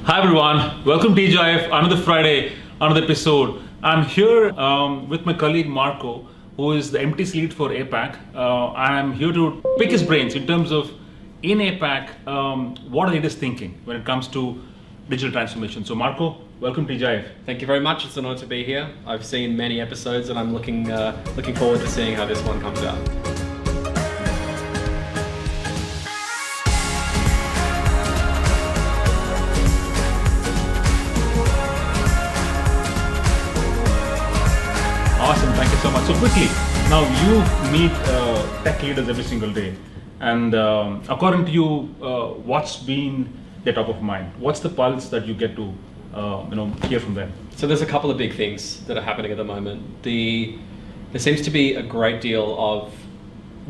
Hi everyone, welcome to TGIF, another Friday, another episode. I'm here with my colleague Marco, who is the MTC lead for APAC. I'm here to pick his brains in terms of, in APAC, what are leaders thinking when it comes to digital transformation. So Marco, welcome to TGIF. Thank you very much, it's an honor to be here. I've seen many episodes and I'm looking forward to seeing how this one comes out. Awesome, thank you so much. So quickly, now you meet tech leaders every single day, and according to you, what's been their top of mind? What's the pulse that you get to hear from them? So there's a couple of big things that are happening at the moment. There seems to be a great deal of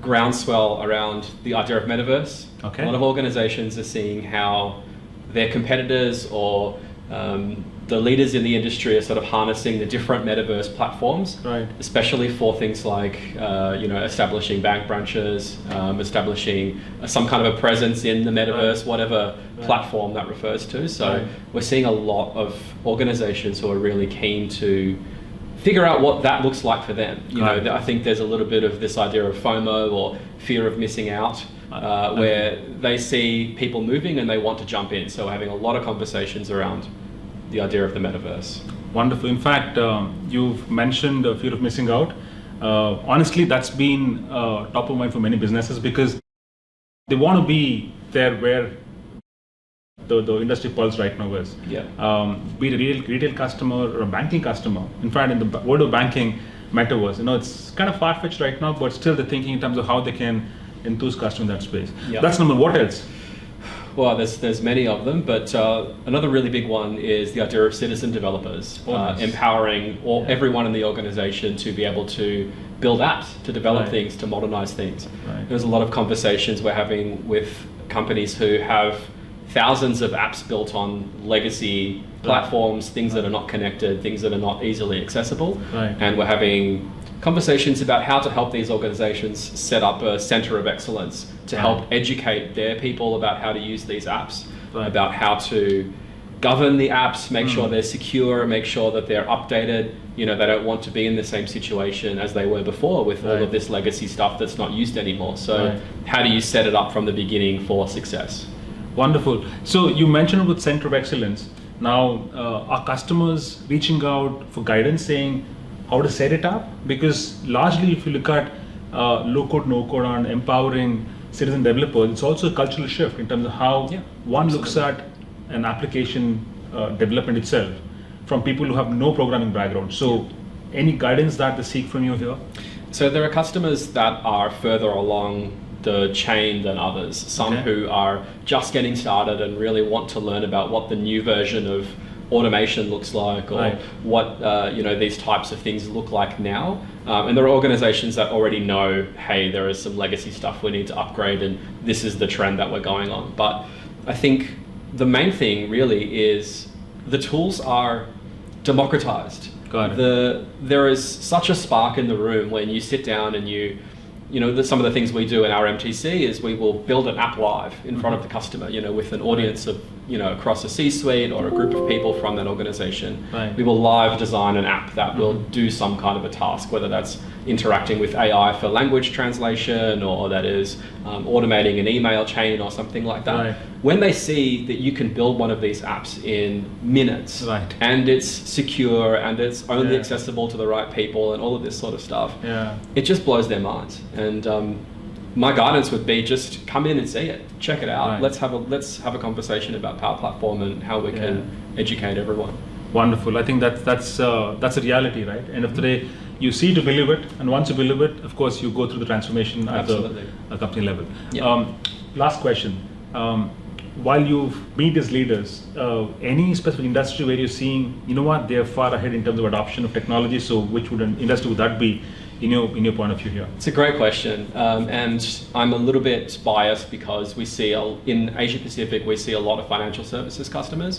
groundswell around the idea of Metaverse. Okay. A lot of organizations are seeing how their competitors or the leaders in the industry are sort of harnessing the different Metaverse platforms, right, especially for things like establishing bank branches, establishing some kind of a presence in the Metaverse, right, whatever platform that refers to. So we're seeing a lot of organizations who are really keen to figure out what that looks like for them. I think there's a little bit of this idea of FOMO or fear of missing out, where they see people moving and they want to jump in. So we're having a lot of conversations around the idea of the Metaverse. Wonderful. In fact, you've mentioned a fear of missing out. Honestly, that's been top of mind for many businesses because they want to be there where the industry pulse right now is. Yeah. Be it a retail customer or a banking customer. In fact, in the world of banking, Metaverse, it's kind of far-fetched right now, but still they're thinking in terms of how they can enthuse customers in that space. Yeah. That's number one. What else? Well, there's many of them, but another really big one is the idea of citizen developers, nice. Empowering everyone in the organization to be able to build apps, to develop things, to modernize things. Right. There's a lot of conversations we're having with companies who have thousands of apps built on legacy platforms, things that are not connected, things that are not easily accessible, and we're having conversations about how to help these organizations set up a center of excellence to help educate their people about how to use these apps, about how to govern the apps, make sure they're secure, make sure that they're updated. They don't want to be in the same situation as they were before with all of this legacy stuff that's not used anymore. So how do you set it up from the beginning for success? Wonderful. So you mentioned with center of excellence. Now, are customers reaching out for guidance saying how to set it up? Because largely if you look at low code, no code on empowering citizen developers, it's also a cultural shift in terms of how one looks at an application development itself from people who have no programming background. So any guidance that they seek from you here? So there are customers that are further along the chain than others. Some who are just getting started and really want to learn about what the new version of automation looks like, or what these types of things look like now. And there are organizations that already know, hey, there is some legacy stuff we need to upgrade and this is the trend that we're going on. But I think the main thing really is the tools are democratized. Got it. There is such a spark in the room when you sit down and some of the things we do in our MTC is we will build an app live in front of the customer, with an audience of, across a C-suite or a group of people from that organization. We will live design an app that will do some kind of a task, whether that's interacting with AI for language translation or that is automating an email chain or something like that. When they see that you can build one of these apps in minutes and it's secure and it's only accessible to the right people and all of this sort of stuff, it just blows their minds. And my guidance would be just come in and see it, check it out. Let's have a conversation about Power Platform and how we can educate everyone. Wonderful. I think that's a reality, right? End of the day, you see to believe it, and once you believe it, of course, you go through the transformation at the company level. Last question. While you meet these leaders, any specific industry where you're seeing, they're far ahead in terms of adoption of technology, so which industry would that be in your point of view here? It's a great question, and I'm a little bit biased because we see in Asia Pacific we see a lot of financial services customers.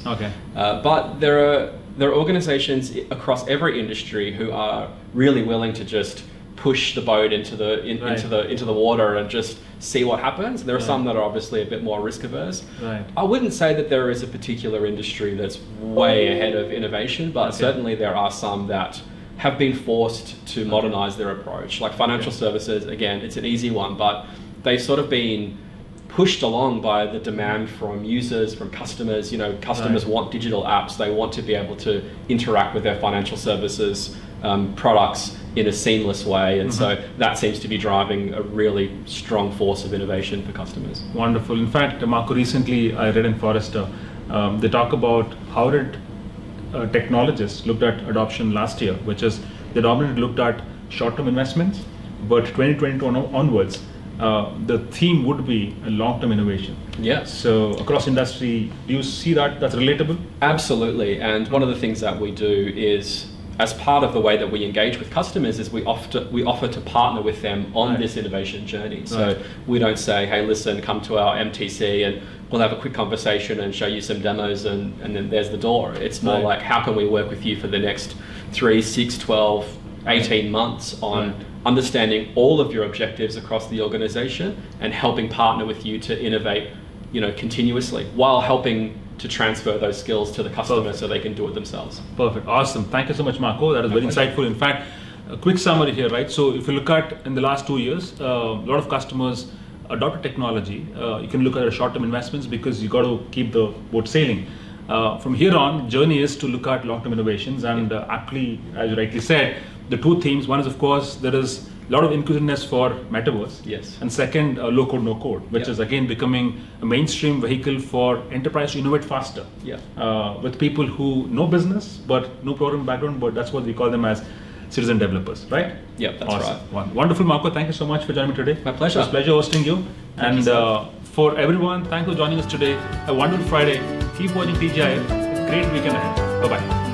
But there are organizations across every industry who are really willing to just push the boat into the water and just see what happens. There are some that are obviously a bit more risk averse. Right. I wouldn't say that there is a particular industry that's way ahead of innovation, but certainly there are some that have been forced to modernize their approach. Like financial services, again, it's an easy one, but they've sort of been pushed along by the demand from users, from customers. You know, customers want digital apps. They want to be able to interact with their financial services products in a seamless way. And so that seems to be driving a really strong force of innovation for customers. Wonderful. In fact, Marco, recently I read in Forrester, they talk about how did technologists looked at adoption last year, which is they dominantly looked at short-term investments, but 2022 onwards, the theme would be a long-term innovation. Yeah. So across industry, do you see that that's relatable? Absolutely. And one of the things that we do is, as part of the way that we engage with customers, is we offer to partner with them on this innovation journey. So we don't say, hey, listen, come to our MTC and we'll have a quick conversation and show you some demos and then there's the door. It's more like, how can we work with you for the next 3, 6, 12, 18 months on understanding all of your objectives across the organization and helping partner with you to innovate, you know, continuously while helping to transfer those skills to the customer so they can do it themselves. Perfect. Awesome. Thank you so much, Marco. That is very insightful. In fact, a quick summary here, right? So if you look at in the last 2 years, a lot of customers adopted technology. You can look at short-term investments because you got to keep the boat sailing. From here on, journey is to look at long-term innovations, and aptly, as you rightly said, the two themes. One is, of course, there is a lot of inclusiveness for Metaverse. Yes. And second, low-code, no-code, which is again becoming a mainstream vehicle for enterprise to innovate faster. Yeah. With people who know business but no programming background, but that's what we call them as citizen developers, right? Yeah, that's awesome. right. Wonderful, Marco. Thank you so much for joining me today. My pleasure. It was a pleasure hosting you. Thank you, for everyone, thanks for joining us today. A wonderful Friday. Keep watching TGIF. Great weekend ahead. Bye-bye.